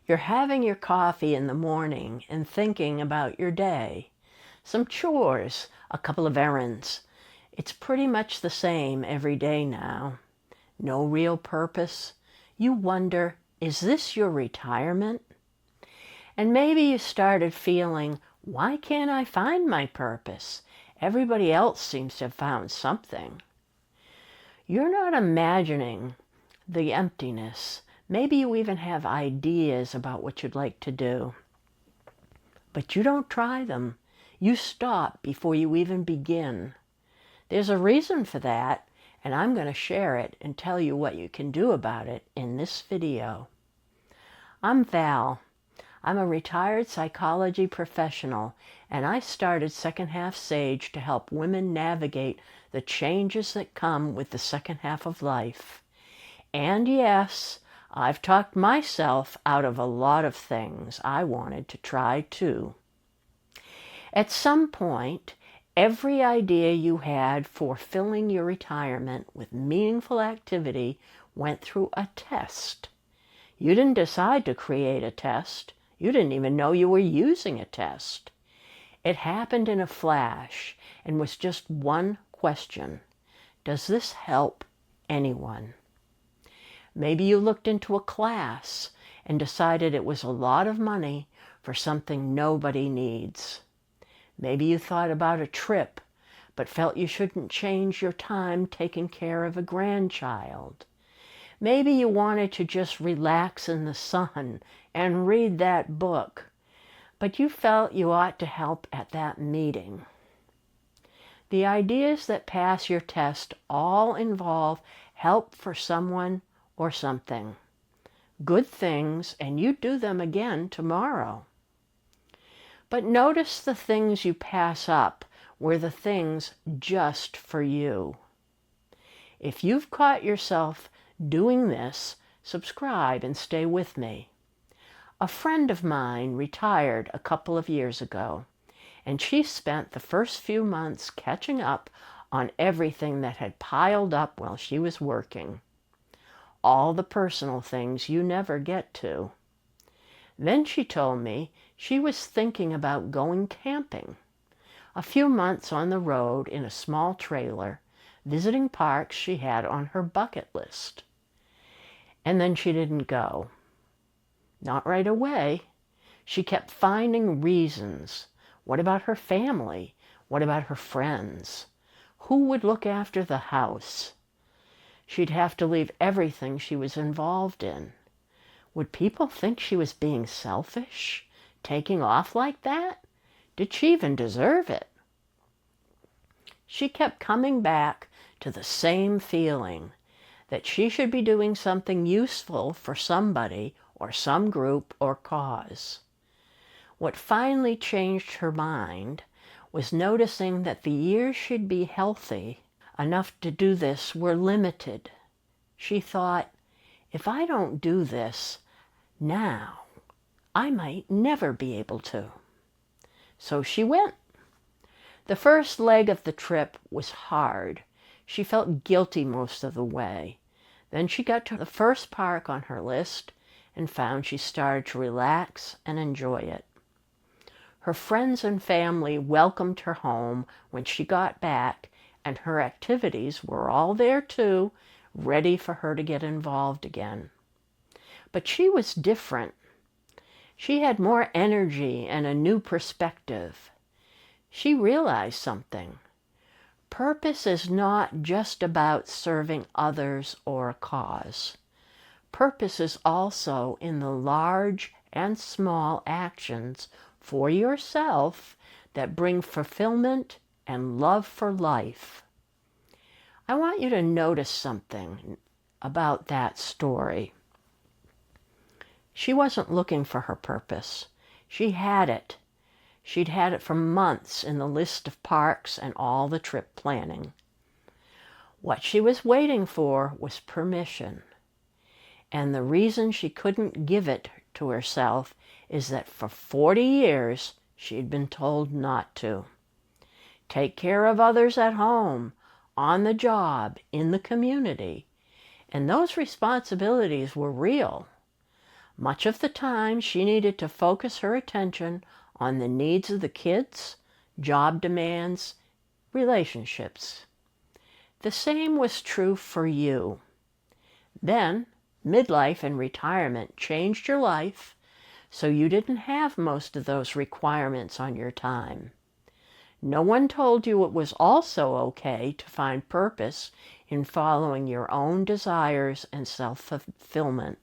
You're having your coffee in the morning and thinking about your day. Some chores, a couple of errands. It's pretty much the same every day now. No real purpose. You wonder, is this your retirement? And maybe you started feeling, why can't I find my purpose? Everybody else seems to have found something. You're not imagining the emptiness. Maybe you even have ideas about what you'd like to do. But you don't try them. You stop before you even begin. There's a reason for that, and I'm going to share it and tell you what you can do about it in this video. I'm Val. I'm a retired psychology professional, and I started Second Half Sage to help women navigate the changes that come with the second half of life. And yes, I've talked myself out of a lot of things I wanted to try too. At some point, every idea you had for filling your retirement with meaningful activity went through a test. You didn't decide to create a test. You didn't even know you were using a test. It happened in a flash and was just one question. Does this help anyone? Maybe you looked into a class and decided it was a lot of money for something nobody needs. Maybe you thought about a trip, but felt you shouldn't change your time taking care of a grandchild. Maybe you wanted to just relax in the sun and read that book, but you felt you ought to help at that meeting. The ideas that pass your test all involve help for someone or something. Good things, and you do them again tomorrow. But notice the things you pass up were the things just for you. If you've caught yourself doing this, subscribe and stay with me. A friend of mine retired a couple of years ago, and she spent the first few months catching up on everything that had piled up while she was working. All the personal things you never get to. Then she told me she was thinking about going camping. A few months on the road in a small trailer, visiting parks she had on her bucket list. And then she didn't go. Not right away. She kept finding reasons. What about her family? What about her friends? Who would look after the house? She'd have to leave everything she was involved in. Would people think she was being selfish, taking off like that? Did she even deserve it? She kept coming back to the same feeling, that she should be doing something useful for somebody or some group or cause. What finally changed her mind was noticing that the years she'd be healthy enough to do this were limited. She thought, if I don't do this now, I might never be able to. So she went. The first leg of the trip was hard. She felt guilty most of the way. Then she got to the first park on her list and found she started to relax and enjoy it. Her friends and family welcomed her home when she got back, and her activities were all there too, ready for her to get involved again. But she was different. She had more energy and a new perspective. She realized something. Purpose is not just about serving others or a cause. Purpose is also in the large and small actions for yourself that bring fulfillment and love for life. I want you to notice something about that story. She wasn't looking for her purpose. She had it. She'd had it for months in the list of parks and all the trip planning. What she was waiting for was permission. And the reason she couldn't give it to herself is that for 40 years she'd been told not to. Take care of others at home, on the job, in the community. And those responsibilities were real. Much of the time, she needed to focus her attention on the needs of the kids, job demands, relationships. The same was true for you. Then, midlife and retirement changed your life, so you didn't have most of those requirements on your time. No one told you it was also okay to find purpose in following your own desires and self-fulfillment.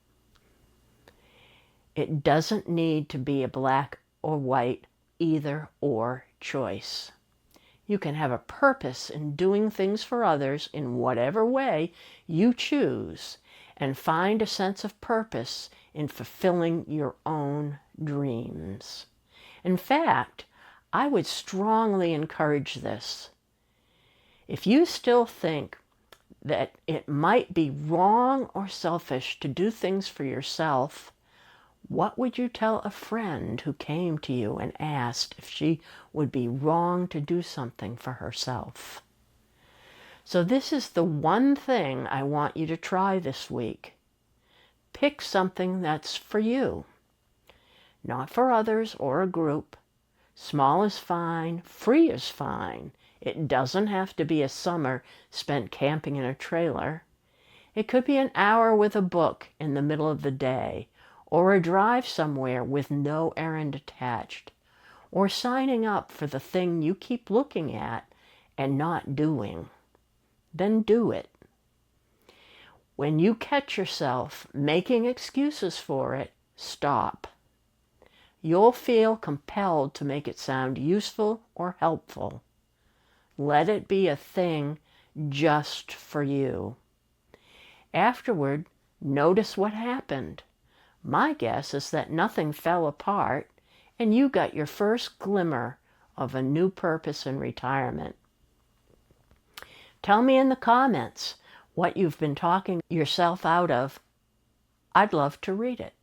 It doesn't need to be a black or white, either or choice. You can have a purpose in doing things for others in whatever way you choose, and find a sense of purpose in fulfilling your own dreams. In fact, I would strongly encourage this. If you still think that it might be wrong or selfish to do things for yourself, what would you tell a friend who came to you and asked if she would be wrong to do something for herself? So this is the one thing I want you to try this week. Pick something that's for you, not for others or a group. Small is fine, free is fine. It doesn't have to be a summer spent camping in a trailer. It could be an hour with a book in the middle of the day, or a drive somewhere with no errand attached, or signing up for the thing you keep looking at and not doing. Then do it. When you catch yourself making excuses for it, stop. You'll feel compelled to make it sound useful or helpful. Let it be a thing just for you. Afterward, notice what happened. My guess is that nothing fell apart, and you got your first glimmer of a new purpose in retirement. Tell me in the comments what you've been talking yourself out of. I'd love to read it.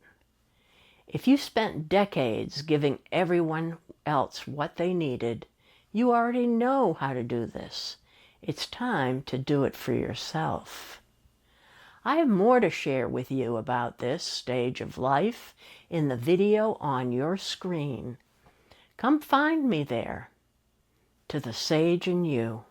If you spent decades giving everyone else what they needed, you already know how to do this. It's time to do it for yourself. I have more to share with you about this stage of life in the video on your screen. Come find me there. To the Sage in You.